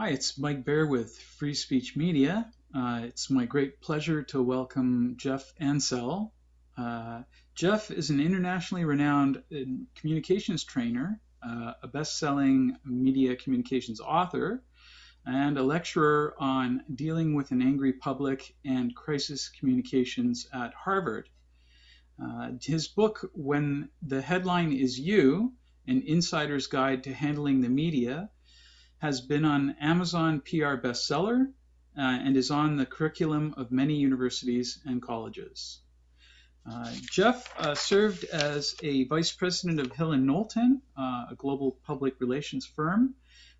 Hi, it's Mike Bear with Free Speech Media. It's my great pleasure to welcome Jeff Ansell. Uh, Jeff is an internationally renowned communications trainer, a best selling media communications author, and a lecturer on dealing with an angry public and crisis communications at Harvard. His book, When the Headline Is You, An Insider's Guide to Handling the Media, has been on Amazon PR bestseller and is on the curriculum of many universities and colleges. Jeff served as a vice president of Hill and Knowlton, a global public relations firm,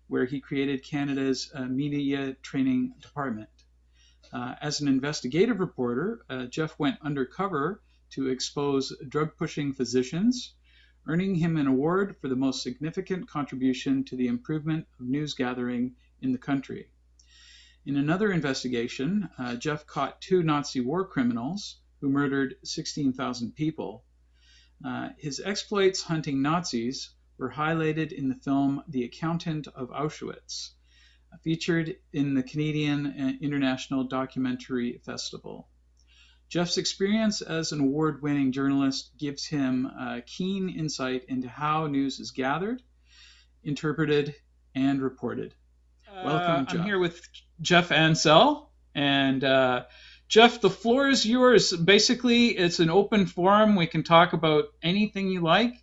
where he created Canada's media training department. As an investigative reporter, Jeff went undercover to expose drug-pushing physicians, earning him an award for the most significant contribution to the improvement of news gathering in the country. In another investigation, Jeff caught two Nazi war criminals who murdered 16,000 people. His exploits hunting Nazis were highlighted in the film The Accountant of Auschwitz, featured in the Canadian International Documentary Festival. Jeff's experience as an award-winning journalist gives him a keen insight into how news is gathered, interpreted, and reported. Welcome, Jeff. I'm here with Jeff Ansell. And Jeff, the floor is yours. Basically, it's an open forum. We can talk about anything you like.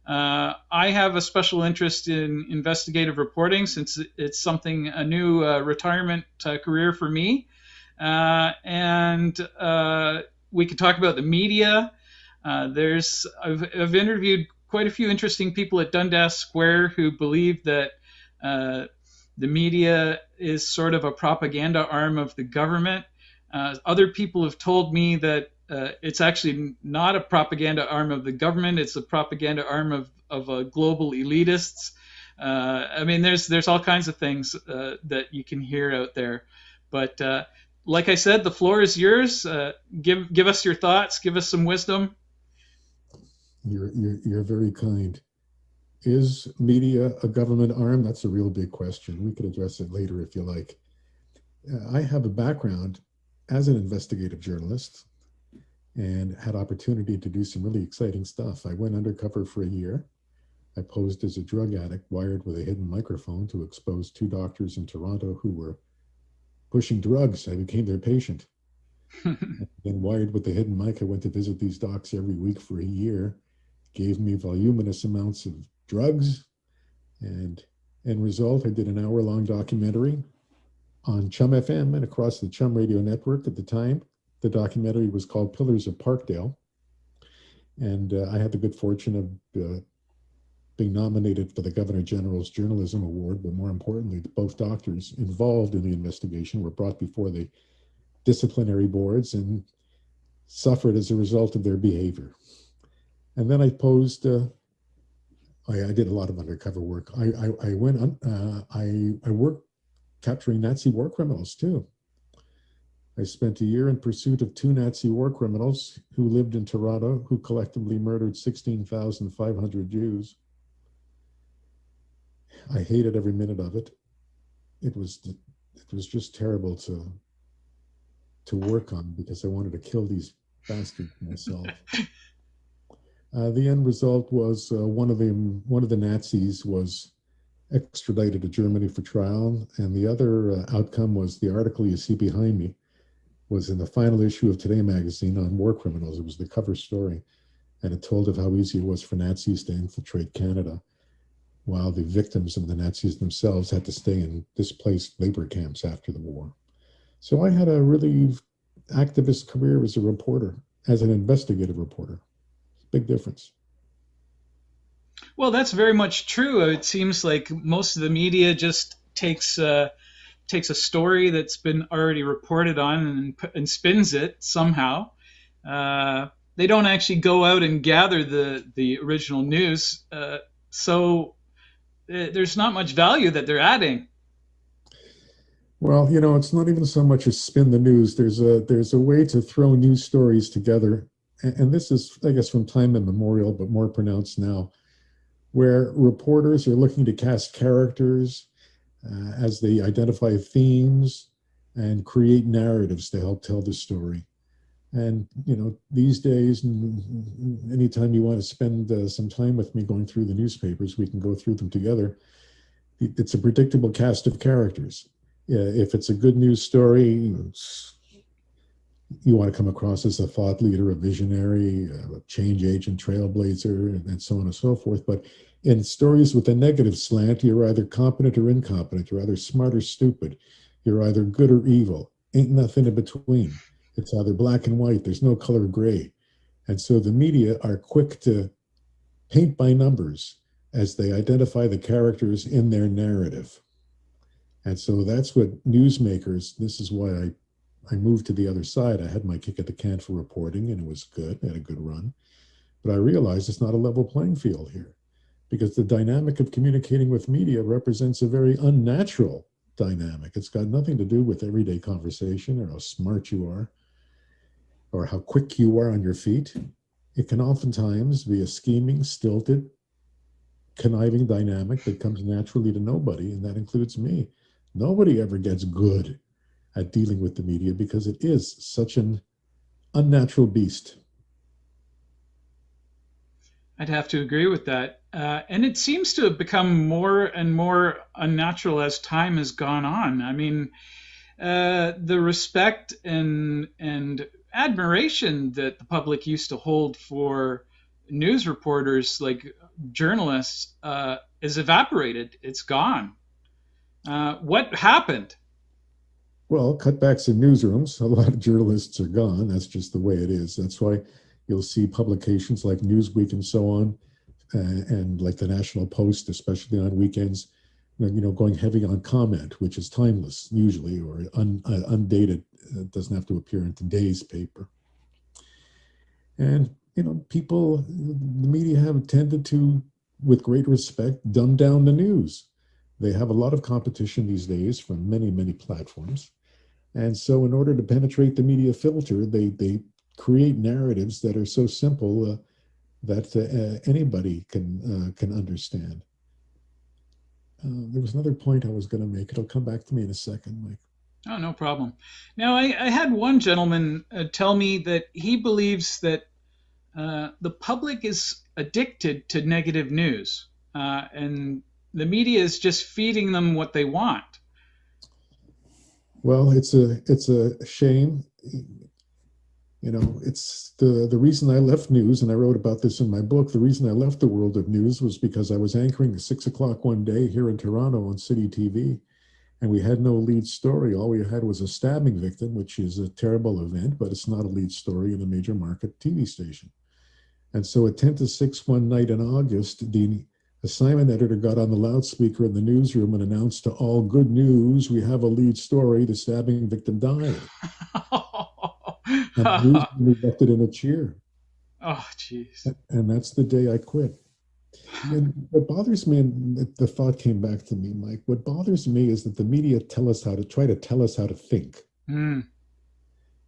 I have a special interest in investigative reporting since it's something, a new retirement career for me. And we could talk about the media. I've interviewed quite a few interesting people at Dundas Square who believe that the media is sort of a propaganda arm of the government. Other people have told me that it's actually not a propaganda arm of the government. It's a propaganda arm of global elitists. I mean, there's all kinds of things that you can hear out there. But like I said, the floor is yours. Give us your thoughts. Give us some wisdom. You're very kind. Is media a government arm? That's a real big question. We could address it later if you like. I have a background as an investigative journalist and had opportunity to do some really exciting stuff. I went undercover for a year. I posed as a drug addict wired with a hidden microphone to expose two doctors in Toronto who were pushing drugs. I became their patient. Then wired with the hidden mic, I went to visit these docs every week for a year, gave me voluminous amounts of drugs, and end result, I did an hour-long documentary on Chum FM and across the Chum radio network at the time. The documentary was called Pillars of Parkdale, and I had the good fortune of being nominated for the Governor General's Journalism Award, but more importantly, both doctors involved in the investigation were brought before the disciplinary boards and suffered as a result of their behavior. And then I posed, I did a lot of undercover work. I worked capturing Nazi war criminals too. I spent a year in pursuit of two Nazi war criminals who lived in Toronto, who collectively murdered 16,500 Jews. I hated every minute of it. It was just terrible to work on because I wanted to kill these bastards myself. The end result was one of the Nazis was extradited to Germany for trial, and the other outcome was the article you see behind me was in the final issue of Today magazine on war criminals. It was the cover story, and it told of how easy it was for Nazis to infiltrate Canada, while the victims of the Nazis themselves had to stay in displaced labor camps after the war. So I had a really activist career as a reporter, as an investigative reporter. Big difference. Well, that's very much true. It seems like most of the media just takes a story that's been already reported on and spins it somehow. They don't actually go out and gather the original news. So there's not much value that they're adding. Well, it's not even so much as spin the news. There's a way to throw news stories together, and this is, I guess, from time immemorial, but more pronounced now, where reporters are looking to cast characters, as they identify themes and create narratives to help tell the story. And these days, anytime you want to spend some time with me going through the newspapers, we can go through them together. It's a predictable cast of characters. If it's a good news story, you want to come across as a thought leader, a visionary, a change agent, trailblazer, and so on and so forth. But in stories with a negative slant, you're either competent or incompetent. You're either smart or stupid. You're either good or evil. Ain't nothing in between. It's either black and white. There's no color gray. And so the media are quick to paint by numbers as they identify the characters in their narrative. And so that's what newsmakers, this is why I moved to the other side. I had my kick at the can for reporting, and it was good. I had a good run. But I realized it's not a level playing field here, because the dynamic of communicating with media represents a very unnatural dynamic. It's got nothing to do with everyday conversation or how smart you are or how quick you are on your feet. It can oftentimes be a scheming, stilted, conniving dynamic that comes naturally to nobody, and that includes me. Nobody ever gets good at dealing with the media because it is such an unnatural beast. I'd have to agree with that. And it seems to have become more and more unnatural as time has gone on. I mean, the respect and admiration that the public used to hold for news reporters, like journalists, is evaporated. It's gone. What happened? Well, cutbacks in newsrooms. A lot of journalists are gone. That's just the way it is. That's why you'll see publications like Newsweek and so on, and like the National Post, especially on weekends, going heavy on comment, which is timeless usually, or undated. It doesn't have to appear in today's paper. And people, the media have tended to, with great respect, dumb down the news. They have a lot of competition these days from many, many platforms. And so in order to penetrate the media filter, they create narratives that are so simple that anybody can understand. There was another point I was going to make. It'll come back to me in a second, Mike. Oh, no problem. Now, I had one gentleman tell me that he believes that the public is addicted to negative news, and the media is just feeding them what they want. Well, it's a shame. It's the reason I left news, and I wrote about this in my book. The reason I left the world of news was because I was anchoring at 6 o'clock one day here in Toronto on City TV, and we had no lead story. All we had was a stabbing victim, which is a terrible event, but it's not a lead story in a major market TV station. And so at 10 to 6 one night in August, the assignment editor got on the loudspeaker in the newsroom and announced to all, good news, we have a lead story. The stabbing victim died. And the newsroom erupted in a cheer. Oh, jeez. And that's the day I quit. And what bothers me, and the thought came back to me, Mike, what bothers me is that the media try to tell us how to think. Mm.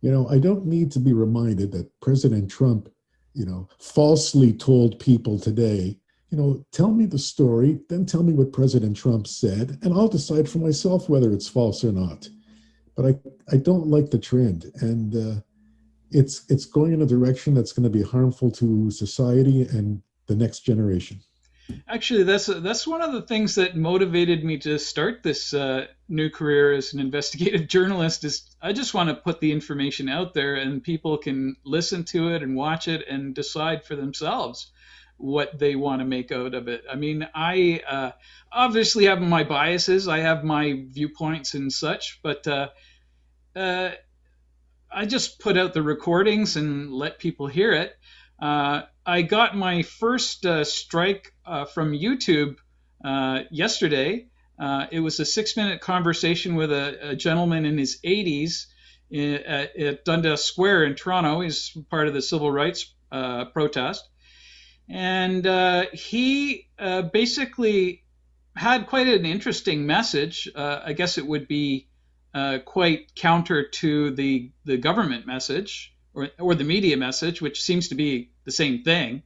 I don't need to be reminded that President Trump, falsely told people today, tell me the story, then tell me what President Trump said, and I'll decide for myself whether it's false or not. But I don't like the trend, and it's going in a direction that's going to be harmful to society and the next generation. Actually, that's one of the things that motivated me to start this new career as an investigative journalist. Is I just want to put the information out there, and people can listen to it and watch it and decide for themselves what they want to make out of it. I mean, I obviously have my biases, I have my viewpoints and such, but I just put out the recordings and let people hear it. I got my first strike from YouTube yesterday. It was a 6-minute conversation with a gentleman in his 80s at Dundas Square in Toronto. He's part of the civil rights protest. And he basically had quite an interesting message. I guess it would be quite counter to the government message or the media message, which seems to be the same thing.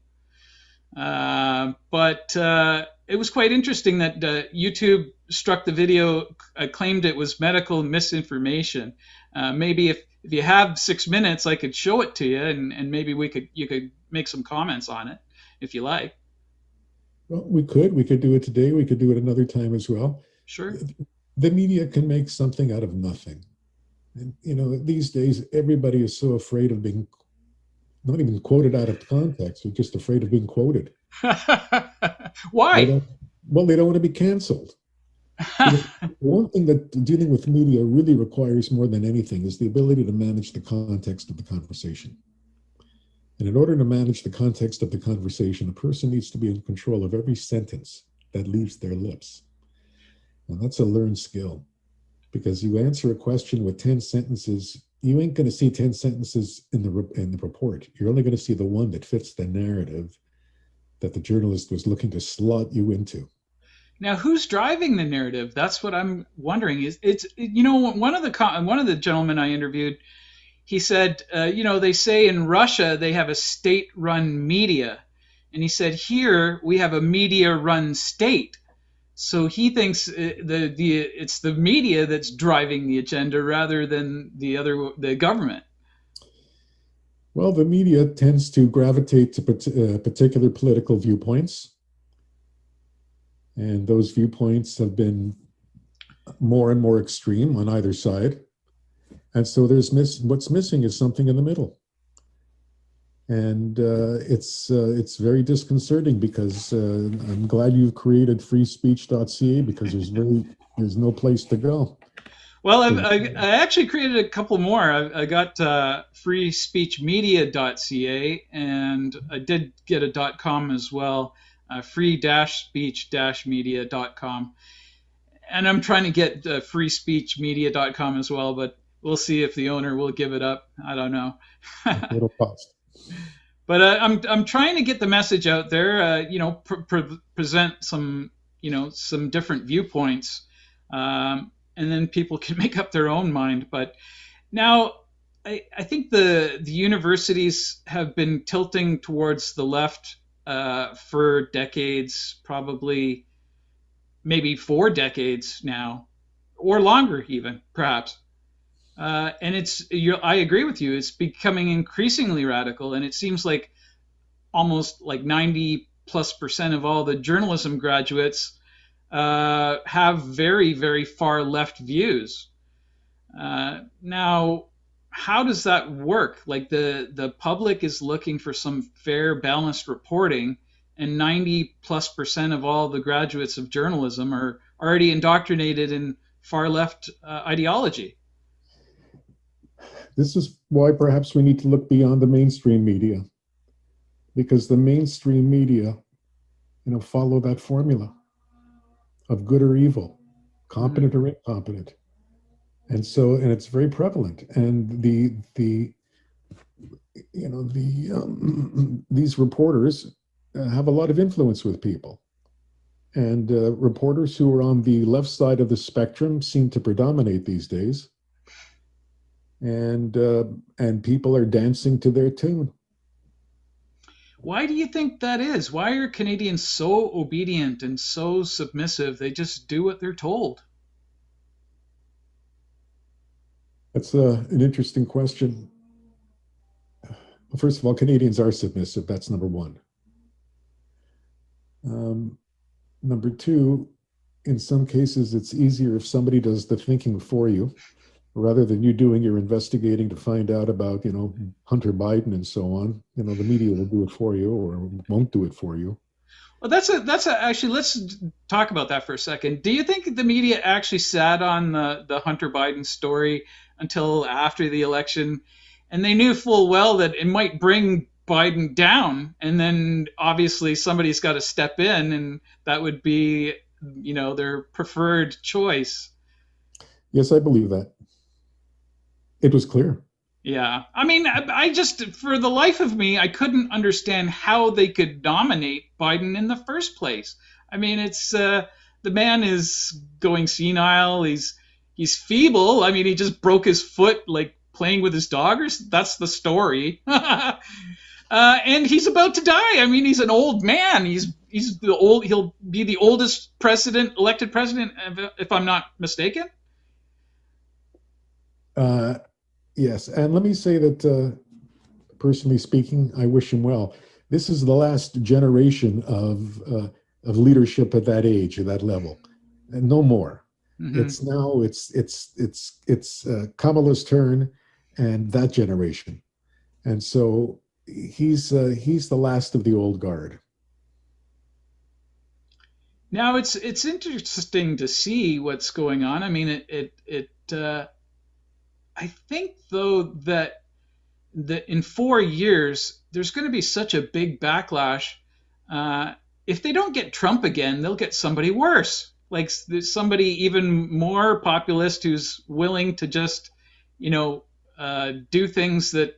But it was quite interesting that YouTube struck the video claimed it was medical misinformation. Maybe if you have 6 minutes, I could show it to you, and maybe you could make some comments on it if you like. Well, we could do it today. We could do it another time as well. Sure. The media can make something out of nothing. And, these days, everybody is so afraid of being not even quoted out of context. They're just afraid of being quoted. Why? They don't want to be canceled. One thing that dealing with media really requires more than anything is the ability to manage the context of the conversation. And in order to manage the context of the conversation, a person needs to be in control of every sentence that leaves their lips. And that's a learned skill, because you answer a question with 10 sentences, you ain't going to see 10 sentences in the report. You're only going to see the one that fits the narrative that the journalist was looking to slot you into. Now, who's driving the narrative? That's what I'm wondering. One of the gentlemen I interviewed, he said, they say in Russia they have a state-run media, and he said here we have a media-run state. So he thinks it's the media that's driving the agenda rather than the government. Well, the media tends to gravitate to particular political viewpoints. And those viewpoints have been more and more extreme on either side. And so what's missing is something in the middle. And it's very disconcerting, because I'm glad you've created freespeech.ca, because there's no place to go. Well, I actually created a couple more. I got freespeechmedia.ca, and I did get a .com as well, free-speech-media.com. And I'm trying to get freespeechmedia.com as well, but we'll see if the owner will give it up. I don't know. It'll cost. But I'm trying to get the message out there. Present some some different viewpoints, and then people can make up their own mind. But now I think the universities have been tilting towards the left for decades, probably maybe 4 decades now, or longer even, perhaps. And I agree with you. It's becoming increasingly radical, and it seems like almost like 90+% of all the journalism graduates have very, very far left views. Now, how does that work? Like the public is looking for some fair, balanced reporting, and 90+% of all the graduates of journalism are already indoctrinated in far left ideology. This is why perhaps we need to look beyond the mainstream media, because the mainstream media, follow that formula of good or evil, competent or incompetent. And it's very prevalent. And these reporters have a lot of influence with people. And reporters who are on the left side of the spectrum seem to predominate these days. And people are dancing to their tune. Why do you think that is? Why are Canadians so obedient and so submissive? They just do what they're told. That's an interesting question. Well, first of all, Canadians are submissive. That's number one. Number two, in some cases, it's easier if somebody does the thinking for you, rather than you doing your investigating to find out about, Hunter Biden and so on. The media will do it for you, or won't do it for you. Well, actually, let's talk about that for a second. Do you think the media actually sat on the Hunter Biden story until after the election, and they knew full well that it might bring Biden down, and then obviously somebody's got to step in, and that would be, their preferred choice? Yes, I believe that. It was clear. Yeah. I mean, I just, for the life of me, I couldn't understand how they could nominate Biden in the first place. I mean, it's the man is going senile. He's feeble. I mean, he just broke his foot like playing with his dog, or that's the story. And he's about to die. I mean, he's an old man. He's he'll be the oldest elected president, if I'm not mistaken. Uh, yes, and let me say that personally speaking, I wish him well. This is the last generation of leadership at that age, at that level, and no more. Mm-hmm. It's now it's Kamala's turn, and that generation, and so he's the last of the old guard. Now it's interesting to see what's going on. I mean, I think though that in 4 years there's going to be such a big backlash. Uh, if they don't get Trump again, they'll get somebody worse, like somebody even more populist who's willing to just, do things that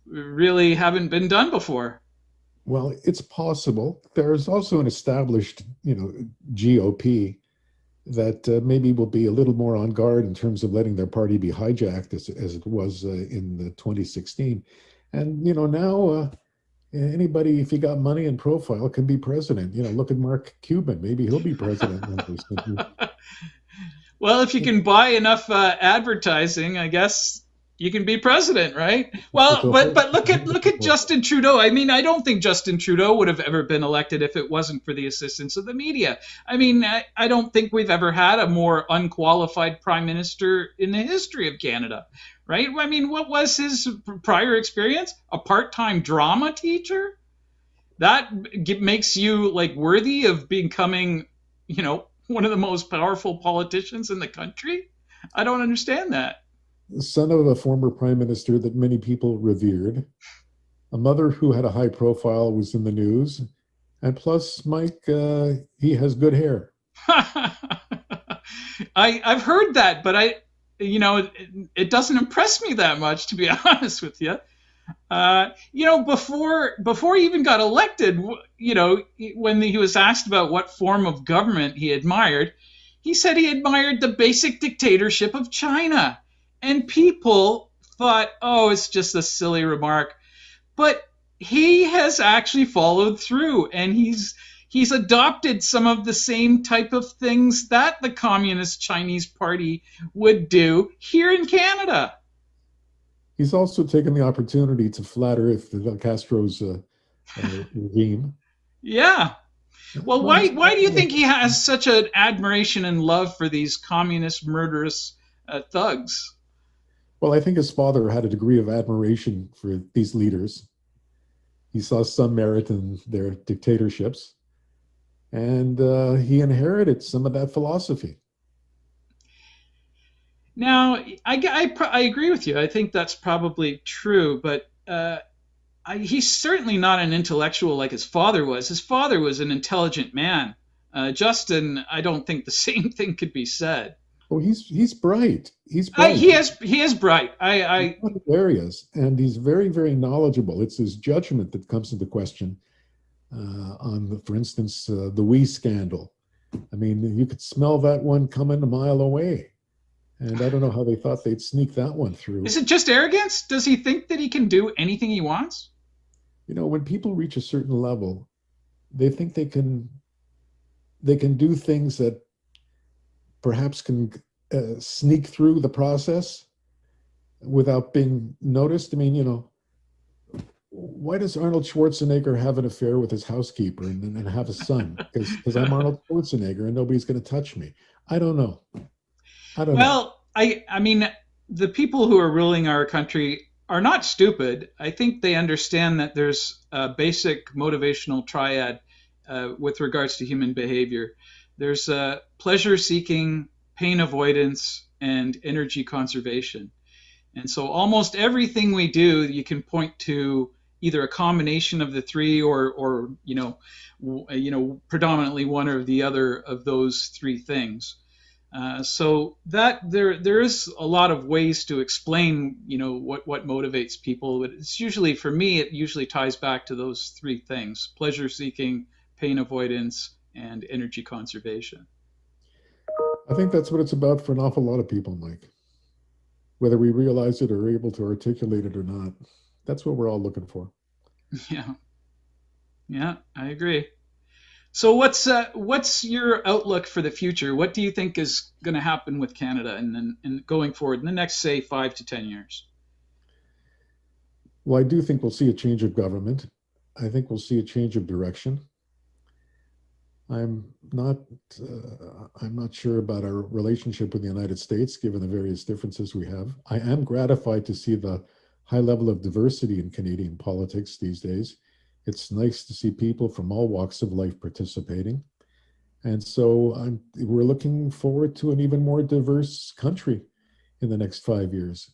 really haven't been done before. Well, it's possible. There's also an established, GOP that maybe will be a little more on guard in terms of letting their party be hijacked as it was in the 2016. And, now anybody, if he got money and profile, can be president. Look at Mark Cuban. Maybe he'll be president one of those countries. Well, if you can buy enough advertising, I guess you can be president, right? Well, but look at Justin Trudeau. I mean, I don't think Justin Trudeau would have ever been elected if it wasn't for the assistance of the media. I mean, I don't think we've ever had a more unqualified prime minister in the history of Canada, right? I mean, what was his prior experience? A part-time drama teacher? That makes you like worthy of becoming, one of the most powerful politicians in the country? I don't understand that. Son of a former prime minister that many people revered, a mother who had a high profile was in the news, and plus, Mike, he has good hair. I've heard that, but it doesn't impress me that much, to be honest with you. Before he even got elected, when he was asked about what form of government he admired, he said he admired the basic dictatorship of China. And people thought, oh, it's just a silly remark. But he has actually followed through, and he's adopted some of the same type of things that the Communist Chinese Party would do here in Canada. He's also taken the opportunity to flatter Fidel Castro's regime. Yeah. Well, why do you think he has such an admiration and love for these communist murderous thugs? Well, I think his father had a degree of admiration for these leaders. He saw some merit in their dictatorships, and he inherited some of that philosophy. Now, I agree with you. I think that's probably true, but he's certainly not an intellectual like his father was. His father was an intelligent man. Justin, I don't think the same thing could be said. Oh, he's bright. He's bright. He is bright. Areas, and he's very, very knowledgeable. It's his judgment that comes into question on, for instance, the WE scandal. I mean, you could smell that one coming a mile away. And I don't know how they thought they'd sneak that one through. Is it just arrogance? Does he think that he can do anything he wants? When people reach a certain level, they think they can do things that perhaps can sneak through the process without being noticed. I mean, why does Arnold Schwarzenegger have an affair with his housekeeper and have a son? Because I'm Arnold Schwarzenegger and nobody's going to touch me. I don't know. I mean, the people who are ruling our country are not stupid. I think they understand that there's a basic motivational triad with regards to human behavior. There's pleasure seeking, pain avoidance, and energy conservation. And so almost everything we do, you can point to either a combination of the three or predominantly one or the other of those three things. So that there is a lot of ways to explain, what motivates people. But it's usually, for me, it usually ties back to those three things: pleasure seeking, pain avoidance, and energy conservation. I think that's what it's about for an awful lot of people, Mike. Whether we realize it or are able to articulate it or not, that's what we're all looking for. Yeah. Yeah, I agree. So what's your outlook for the future? What do you think is going to happen with Canada and going forward in the next, say, 5 to 10 years? Well, I do think we'll see a change of government. I think we'll see a change of direction. I'm not I'm not sure about our relationship with the United States, given the various differences we have. I am gratified to see the high level of diversity in Canadian politics these days. It's nice to see people from all walks of life participating. And so we're looking forward to an even more diverse country in the next 5 years.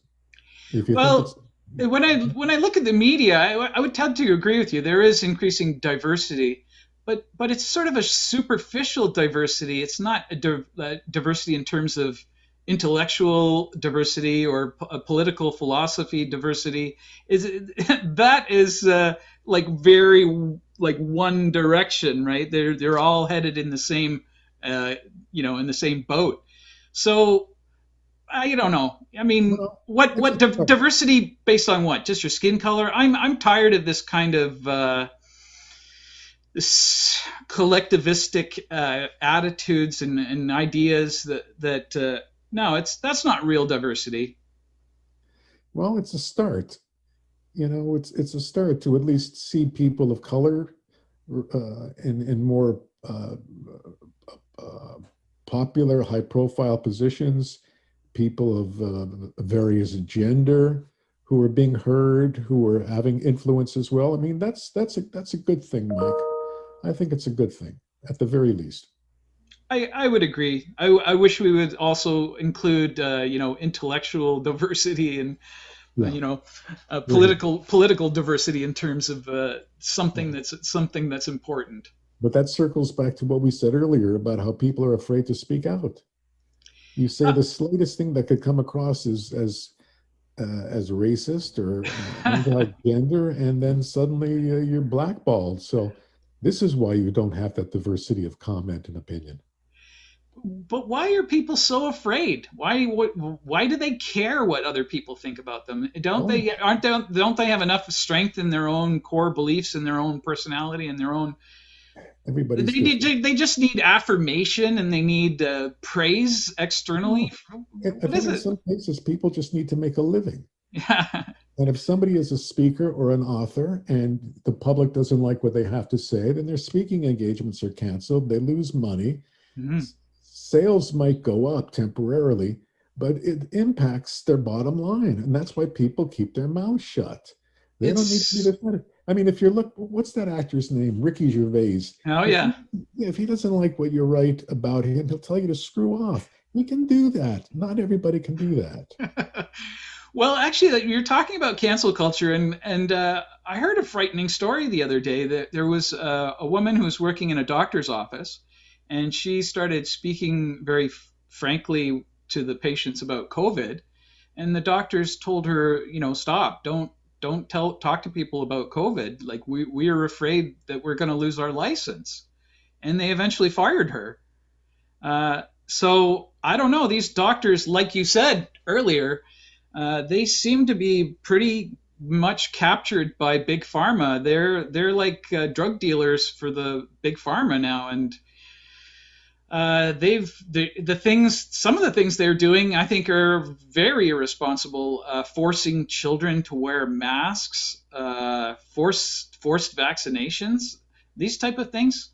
If you think it's Well, when I look at the media, I would tend to agree with you. There is increasing diversity, but it's sort of a superficial diversity. It's not a diversity in terms of intellectual diversity or a political philosophy diversity. That is like very like one direction, right? They're all headed in the same in the same boat. So I don't know. I mean, well, it's what a start. diversity based on what? Just your skin color? I'm tired of this kind of this collectivistic attitudes and ideas that no, that's not real diversity. Well, it's a start. It's a start to at least see people of color in more uh, popular, high-profile positions, people of various gender who are being heard, who are having influence as well. I mean, that's a good thing, Mike. I think it's a good thing at the very least. I would agree. I wish we would also include intellectual diversity and Yeah, you know we're here. political diversity in terms of Yeah. something that's important. But that circles back to what we said earlier about how people are afraid to speak out. You say the slightest thing that could come across as racist or anti-gender, and then suddenly you're blackballed. So this is why you don't have that diversity of comment and opinion. But why are people so afraid? Why do they care what other people think about them? Well, Don't they have enough strength in their own core beliefs and their own personality and their own everybody's different. they just need affirmation and they need praise externally? No, I What is think in it? some cases people just need to make a living. Yeah. And if somebody is a speaker or an author and the public doesn't like what they have to say, then their speaking engagements are canceled. They lose money. Mhm. Sales might go up temporarily, but it impacts their bottom line. And that's why people keep their mouths shut. They don't need to be It's defended. I mean, if you look, what's that actor's name? Ricky Gervais. oh If yeah. he, if he doesn't like what you write about him, he'll tell you to screw off. He can do that. Not everybody can do that. Well, actually, you're talking about cancel culture, and I heard a frightening story the other day that there was a woman who was working in a doctor's office, and she started speaking very frankly to the patients about COVID, and the doctors told her, stop, don't talk to people about COVID. Like we are afraid that we're going to lose our license, and they eventually fired her. So I don't know. These doctors, like you said earlier, they seem to be pretty much captured by big pharma. They're like drug dealers for the big pharma now, and the things some of the things they're doing I think are very irresponsible. Forcing children to wear masks, forced vaccinations, these type of things.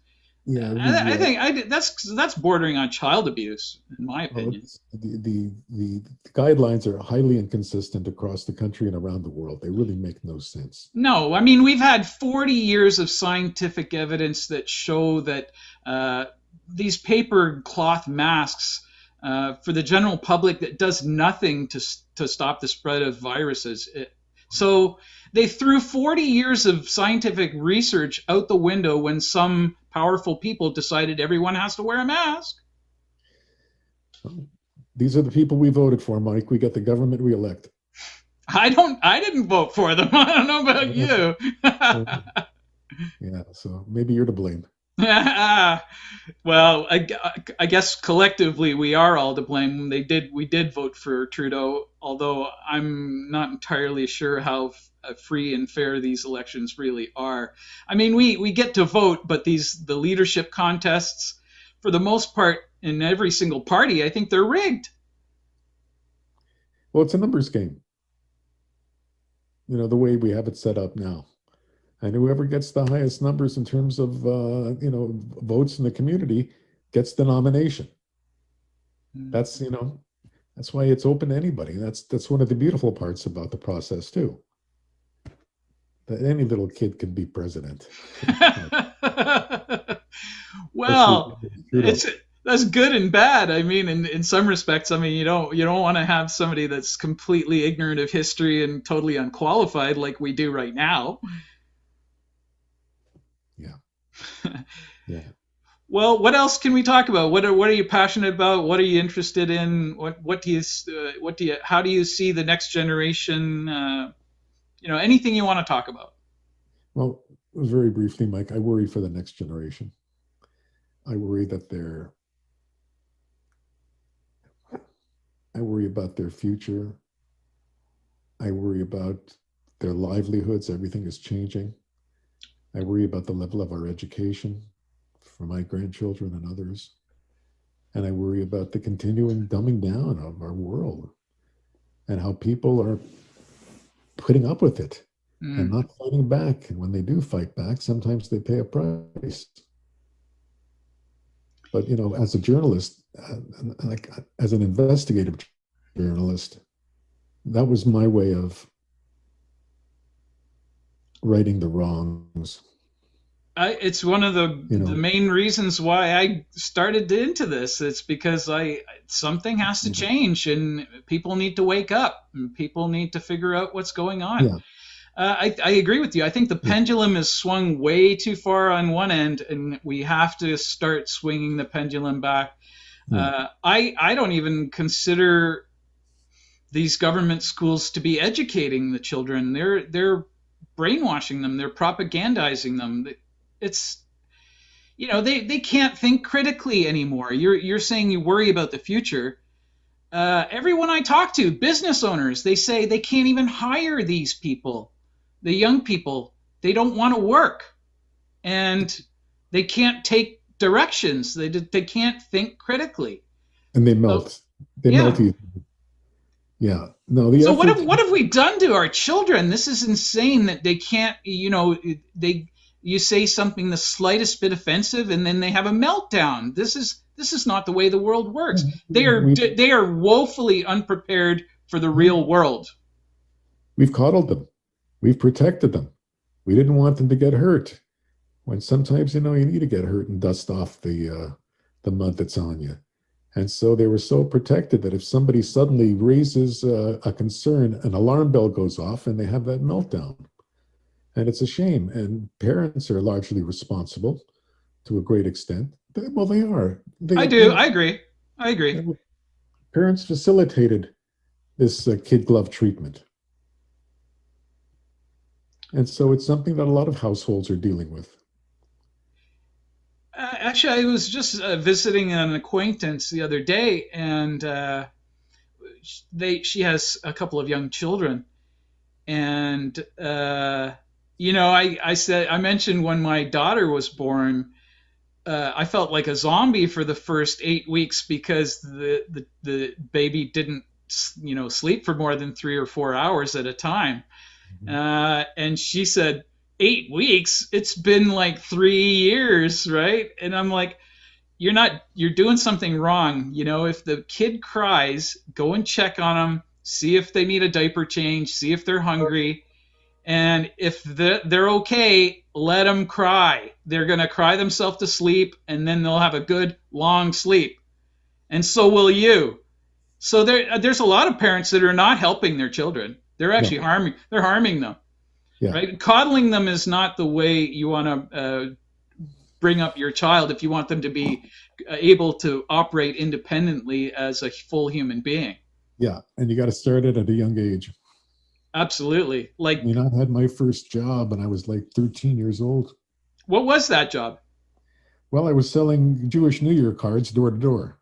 Yeah, I think that's bordering on child abuse, in my opinion. the guidelines are highly inconsistent across the country and around the world. They really make no sense. No, I mean we've had 40 years of scientific evidence that show that these paper cloth masks for the general public that does nothing to stop the spread of viruses. So they threw 40 years of scientific research out the window when some powerful people decided everyone has to wear a mask. Well, these are the people we voted for, Mike. We got the government we elect. I didn't vote for them. I don't know about Uh, you. uh, yeah, so maybe you're to blame. Well, I guess collectively we are all to blame. We did vote for Trudeau, although I'm not entirely sure how free and fair these elections really are. I mean, we get to vote, but the leadership contests, for the most part, in every single party, I think they're rigged. Well, it's a numbers game, the way we have it set up now. And whoever gets the highest numbers in terms of, votes in the community gets the nomination. That's, that's why it's open to anybody. That's one of the beautiful parts about the process too. That any little kid can be president. Well, it's that's good and bad. I mean, in some respects, I mean, you don't want to have somebody that's completely ignorant of history and totally unqualified like we do right now. Yeah. Yeah. Well, what else can we talk about? What are you passionate about? What are you interested in? What do you how do you see the next generation? Anything you want to talk about. Well, very briefly, Mike, I worry for the next generation. I worry that I worry about their future. I worry about their livelihoods. Everything is changing. I worry about the level of our education for my grandchildren and others. And I worry about the continuing dumbing down of our world and how people are putting up with it and Mm. not fighting back. And when they do fight back, sometimes they pay a price. But as a journalist, like as an investigative journalist, that was my way of righting the wrongs. It's one of the main reasons why I started into this. It's because I something has to change, and people need to wake up, and people need to figure out what's going on. Yeah, I agree with you. I think the yeah, pendulum is swung way too far on one end, and we have to start swinging the pendulum back. yeah. I don't even consider these government schools to be educating the children. They're brainwashing them. They're propagandizing them. It's they can't think critically anymore. You're saying you worry about the future. Everyone I talk to, business owners, they say they can't even hire these people, the young people. They don't want to work, and they can't take directions. They can't think critically. And they So melt. They melt yeah. easily. Yeah. No, the So effort. what have we done to our children? This is insane that they can't. They you say something the slightest bit offensive, and then they have a meltdown. This is not the way the world works. We've They are woefully unprepared for the real world. we've coddled them. We've protected them. We didn't want them to get hurt. When sometimes you need to get hurt and dust off the mud that's on you. And so they were so protected that if somebody suddenly raises a concern, an alarm bell goes off and they have that meltdown. And it's a shame. And parents are largely responsible to a great extent. Well, they are. I do. I agree. I agree. Parents facilitated this kid glove treatment. And so it's something that a lot of households are dealing with. Actually, I was just visiting an acquaintance the other day, and she has a couple of young children, and I mentioned when my daughter was born, I felt like a zombie for the first 8 weeks because the baby didn't sleep for more than 3 or 4 hours at a time. Mhm. And she said, 8 weeks? It's been like 3 years, right? And I'm like, you're doing something wrong. If the kid cries, go and check on them, see if they need a diaper change, see if they're hungry. And if they're okay, let them cry. They're going to cry themselves to sleep, and then they'll have a good long sleep. And so will you. So there's a lot of parents that are not helping their children. They're Yeah, actually harming them, yeah, right? Coddling them is not the way you want to bring up your child if you want them to be able to operate independently as a full human being. yeah. And you got to start it at a young age. Absolutely. I mean, I had my first job and I was like 13 years old. What was that job? Well, I was selling Jewish New Year cards door to door.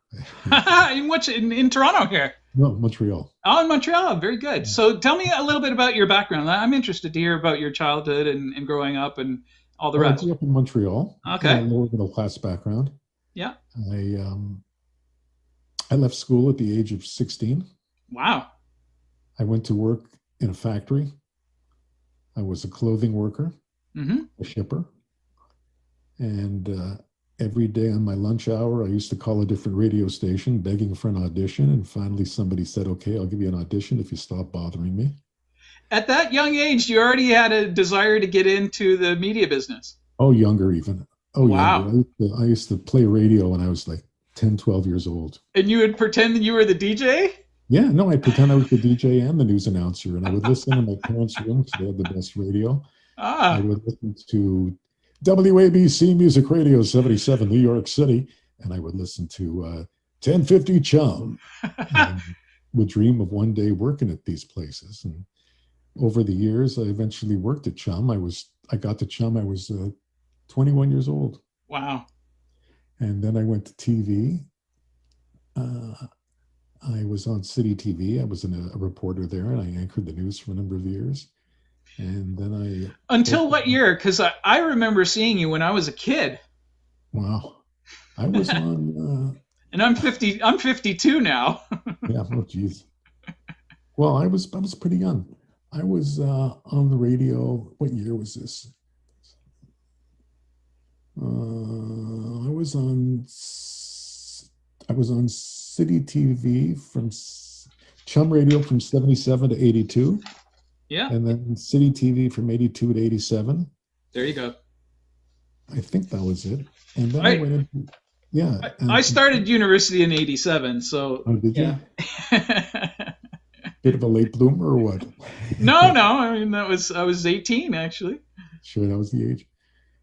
In Toronto here? No, Montreal. Oh, in Montreal. Very good. So tell me a little bit about your background. I'm interested to hear about your childhood and growing up and all the Well, I rest. grew up in Montreal, Okay. lower middle class background. Yeah. I I left school at the age of 16. Wow. I went to work in a factory. I was a clothing worker, Hmm. a shipper, and every day on my lunch hour, I used to call a different radio station begging for an audition. And finally, somebody said, "Okay, I'll give you an audition if you stop bothering me." At that young age, you already had a desire to get into the media business. Oh, younger even. Oh, younger. Wow. I used to play radio when I was like 10, 12 years old. And you would pretend that you were the DJ? Yeah, no, I'd pretend I was the DJ and the news announcer, and I would listen in my parents' room because they had the best radio. I Ah. would listen to WABC Music Radio 77, New York City, and I would listen to 1050 Chum, and would dream of one day working at these places. And over the years, I eventually worked at Chum. I got to Chum. I was 21 years old, Wow. and then I went to TV. Uh, I was on City TV. I was a reporter there, and I anchored the news for a number of years. And then Until what year? Because I remember seeing you when I was a kid. wow, I was on, And I'm 50. I'm 52 now. yeah, oh geez. Well, I was pretty young. I was on the radio. What year was this? I was on City TV from Chum Radio from 77 to 82, Yeah. and then City TV from 82 to 87. There you go. I think that was it. And then I I went into, yeah. I started university in '87, so Oh, did yeah. you? Bit of a late bloomer or what? No. I mean, I was 18 actually. Sure, that was the age.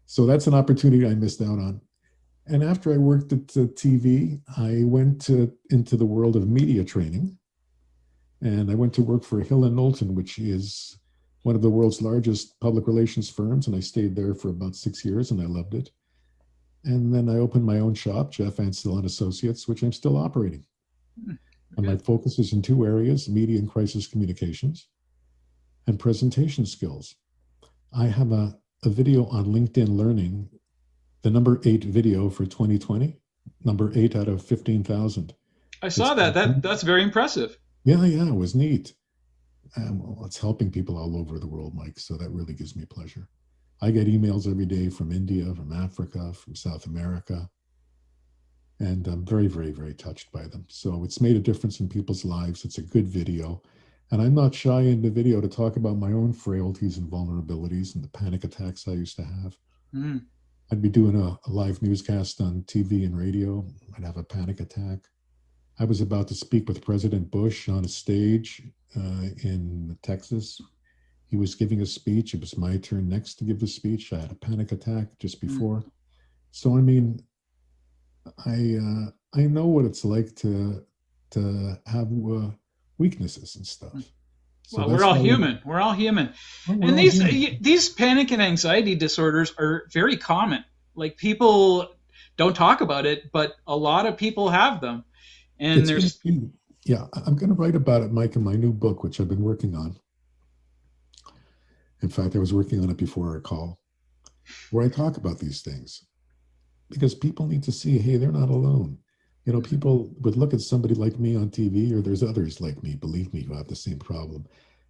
So that's an opportunity I missed out on. And after I worked at TV, I went into the world of media training. And I went to work for Hill and Knowlton, which is one of the world's largest public relations firms. And I stayed there for about 6 years, and I loved it. And then I opened my own shop, Jeff Ansell and Associates, which I'm still operating. And my focus is in two areas: media and crisis communications and presentation skills. I have a video on LinkedIn Learning, the number 8 video for 2020, number 8 out of 15,000. I It's saw that. That's very impressive. yeah, it was neat. Well, it's helping people all over the world, Mike. So that really gives me pleasure. I get emails every day from India, from Africa, from South America, and I'm very, very, very touched by them. So it's made a difference in people's lives. It's a good video. And I'm not shy in the video to talk about my own frailties and vulnerabilities and the panic attacks I used to have. Mm. I'd be doing a live newscast on TV and radio. I'd have a panic attack. I was about to speak with President Bush on a stage in Texas. He was giving a speech. It was my turn next to give the speech. I had a panic attack just before. So, I mean, I know what it's like to have weaknesses and stuff. So Well, we're all human. We're all human. And these panic and anxiety disorders are very common. Like, people don't talk about it, but a lot of people have them. And yeah, I'm going to write about it, Mike, in my new book, which I've been working on. In fact, I was working on it before our call, where I talk about these things, because people need to see, hey, they're not alone. You know, people would look at somebody like me on TV, or there's others like me, believe me, who have the same problem.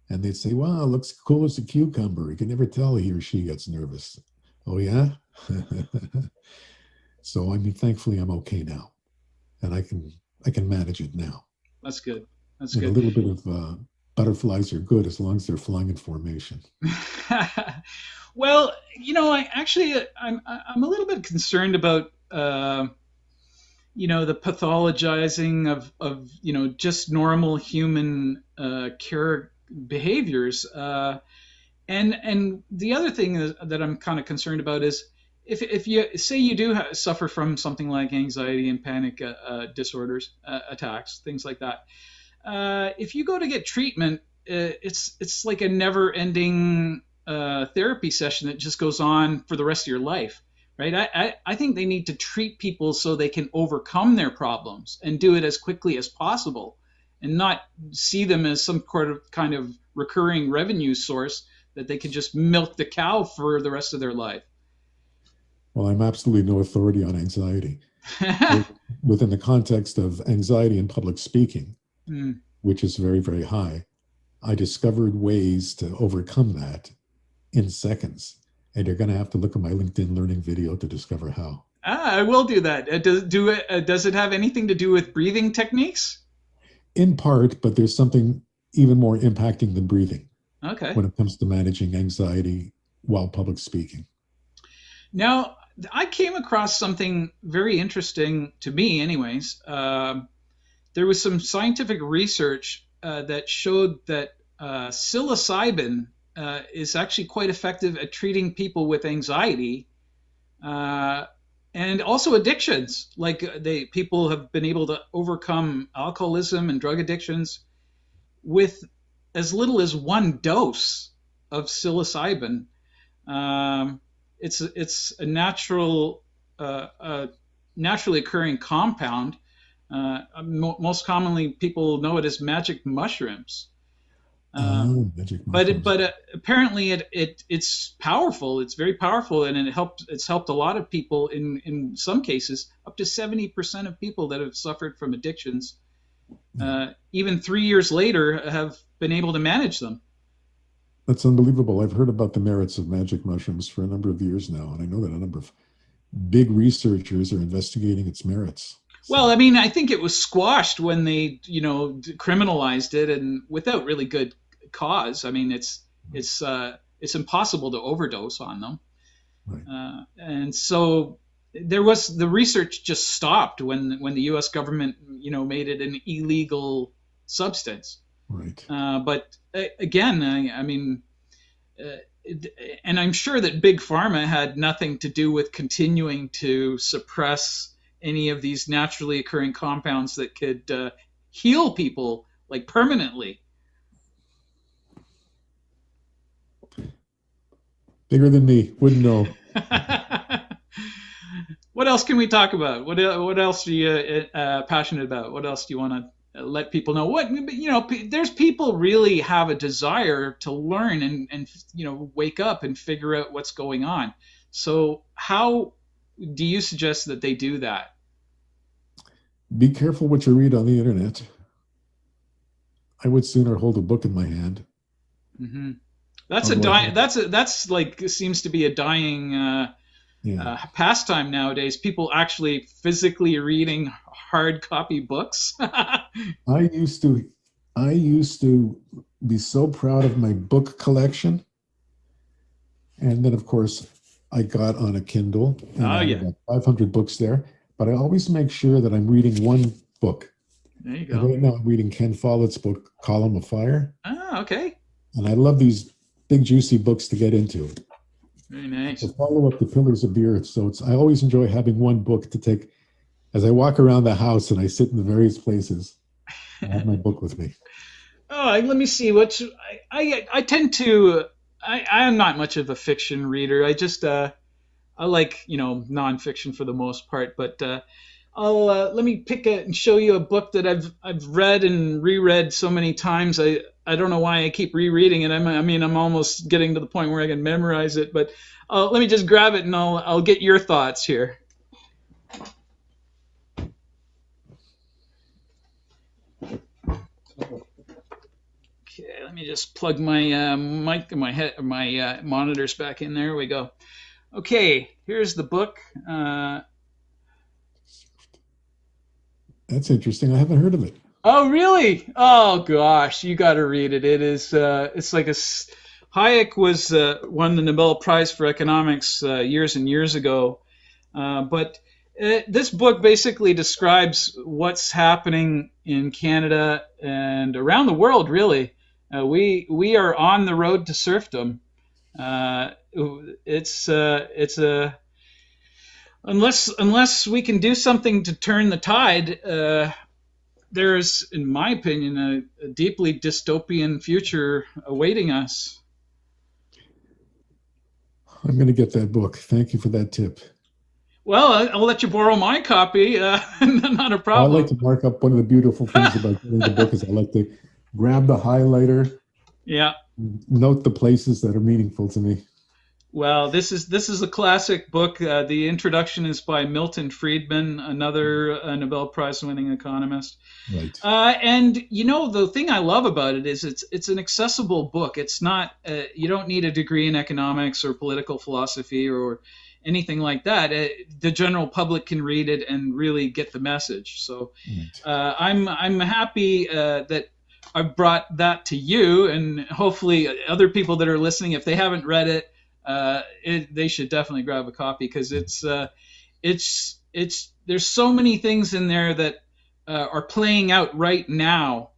And they'd say, wow, looks cool as a cucumber. You can never tell he or she gets nervous. Oh, yeah? So, I mean, thankfully, I'm okay now. And I can manage it now. That's good. That's and good. A little bit of butterflies are good as long as they're flying in formation. Well, you know, I'm a little bit concerned about you know, the pathologizing of you know, just normal human care behaviors. And the other thing that I'm kind of concerned about is if you say you do suffer from something like anxiety and panic disorders, attacks, things like that. If you go to get treatment, it's like a never-ending therapy session that just goes on for the rest of your life, right? I think they need to treat people so they can overcome their problems and do it as quickly as possible, and not see them as some kind of recurring revenue source that they can just milk the cow for the rest of their life. Well, I'm absolutely no authority on anxiety. Within the context of anxiety and public speaking, which is very, very high, I discovered ways to overcome that in seconds. And you're going to have to look at my LinkedIn learning video to discover how. I will do that. Does it have anything to do with breathing techniques? In part, but there's something even more impacting than breathing. Okay. When it comes to managing anxiety while public speaking. Now, I came across something very interesting to me, anyways. There was some scientific research that showed that psilocybin is actually quite effective at treating people with anxiety and also addictions. Like people have been able to overcome alcoholism and drug addictions with as little as one dose of psilocybin. It's a naturally occurring compound. Most commonly, people know it as magic mushrooms. Magic mushrooms. But apparently it's powerful. It's very powerful, and it's helped a lot of people. In some cases, up to 70% of people that have suffered from addictions, even 3 years later, have been able to manage them. That's unbelievable. I've heard about the merits of magic mushrooms for a number of years now, and I know that a number of big researchers are investigating its merits. Well, I mean, I think it was squashed when they, criminalized it, and without really good cause. I mean, it's impossible to overdose on them, right. And so the research just stopped when the U.S. government, made it an illegal substance. Right. But again, I mean, and I'm sure that Big Pharma had nothing to do with continuing to suppress any of these naturally occurring compounds that could heal people like permanently. Bigger than me, wouldn't know. What else can we talk about? What else are you passionate about? What else do you want to let people know? There's people really have a desire to learn and wake up and figure out what's going on. So how do you suggest that they do that? Be careful what you read on the internet. I would sooner hold a book in my hand. Mm-hmm. That's like seems to be a dying pastime nowadays. People actually physically reading hard copy books. I used to be so proud of my book collection, and then of course I got on a Kindle and I had about 500 books there. But I always make sure that I'm reading one book. There you go. And right now I'm reading Ken Follett's book, Column of Fire. Oh, okay. And I love these big juicy books to get into. Very nice. To follow up the Pillars of the Earth. So I always enjoy having one book to take as I walk around the house and I sit in the various places. I have my book with me. Oh, let me see. I tend to. I am not much of a fiction reader. I just I like nonfiction for the most part. But I'll let me pick and show you a book that I've read and reread so many times. I don't know why I keep rereading it. I'm almost getting to the point where I can memorize it. But let me just grab it and I'll get your thoughts here. Okay, let me just plug my mic and my monitors back in. There we go. Okay, here's the book. That's interesting. I haven't heard of it. Oh, really? Oh, gosh, you got to read it. It is. It's like Hayek was won the Nobel Prize for economics years and years ago, but this book basically describes what's happening in Canada and around the world. Really, we are on the road to serfdom. It's a unless we can do something to turn the tide, there's, in my opinion, a deeply dystopian future awaiting us. I'm going to get that book. Thank you for that tip. Well, I'll let you borrow my copy. Not a I like problem. to mark up. One of the beautiful things about getting the book is I like to grab the highlighter, Yeah. note the places that are meaningful to me. Well, this is a classic book. The introduction is by Milton Friedman, another Nobel Prize winning economist. Right. And the thing I love about it is it's an accessible book. It's not you don't need a degree in economics or political philosophy or anything like that. The general public can read it and really get the message. So Right. I'm happy that I brought that to you, and hopefully other people that are listening, if they haven't read it, they should definitely grab a copy because it's there's so many things in there that are playing out right now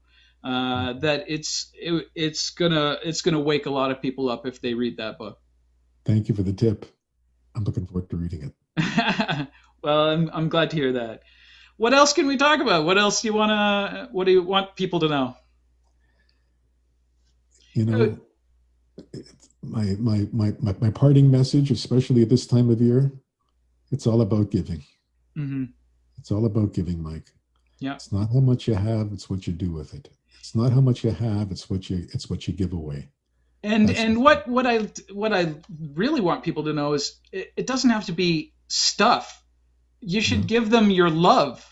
that it's gonna wake a lot of people up if they read that book. Thank you for the tip. I'm looking forward to reading it. Well, I'm glad to hear that. What else can we talk about? What do you want people to know? You Uh, know, my parting message, especially at this time of year, it's all about giving. mhm. It's all about giving, Mike. Yeah. It's not how much you have, it's what you do with it. It's not how much you have, it's what you give away. And That's and what I really want people to know is it doesn't have to be stuff. You should no. give them your love.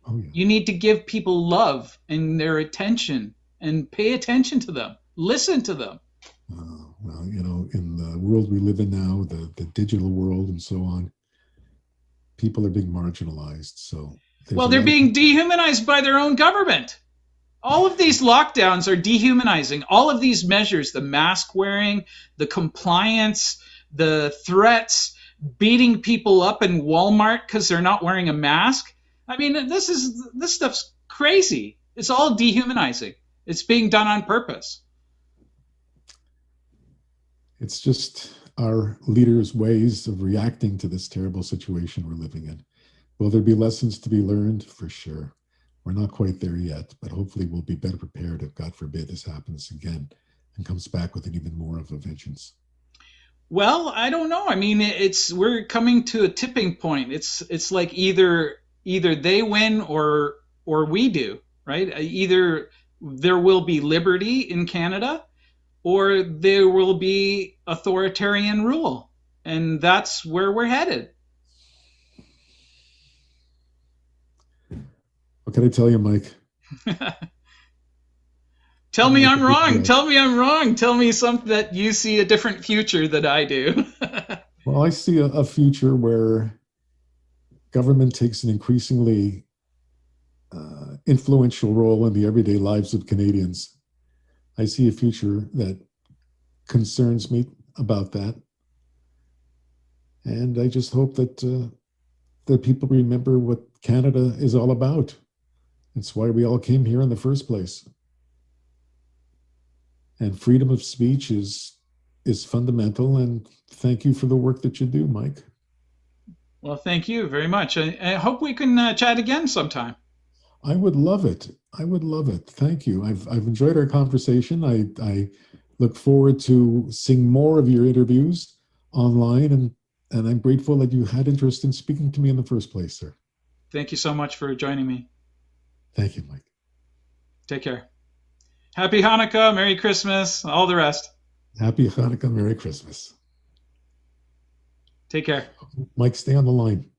Oh yeah. You need to give people love and their attention and pay attention to them. Listen to them. Well, in the world we live in now, the digital world and so on, people are being marginalized. So there's Well, a they're lot of being people. dehumanized by their own government. All of these lockdowns are dehumanizing. All of these measures, the mask wearing, the compliance, the threats, beating people up in Walmart because they're not wearing a mask. I mean, this stuff's crazy. It's all dehumanizing. It's being done on purpose. It's just our leaders' ways of reacting to this terrible situation we're living in. Will there be lessons to be learned? For sure. We're not quite there yet, but hopefully we'll be better prepared if, God forbid, this happens again and comes back with an even more of a vengeance. Well, I don't know. I mean, it's we're coming to a tipping point. It's like either they win or we do, right? Either there will be liberty in Canada or there will be authoritarian rule. And that's where we're headed. What can I tell you, Mike? Tell I me like a I'm big wrong. breath. Tell me I'm wrong. Tell me something that you see a different future that I do. Well, I see a future where government takes an increasingly influential role in the everyday lives of Canadians. I see a future that concerns me about that. And I just hope that people remember what Canada is all about. It's why we all came here in the first place. And freedom of speech is fundamental. And thank you for the work that you do, Mike. Well, thank you very much. I hope we can chat again sometime. I would love it. I would love it. Thank you. I've enjoyed our conversation. I look forward to seeing more of your interviews online, and I'm grateful that you had interest in speaking to me in the first place, sir. Thank you so much for joining me. Thank you, Mike. Take care. Happy Hanukkah, Merry Christmas, all the rest. Happy Hanukkah, Merry Christmas. Take care. Mike, stay on the line.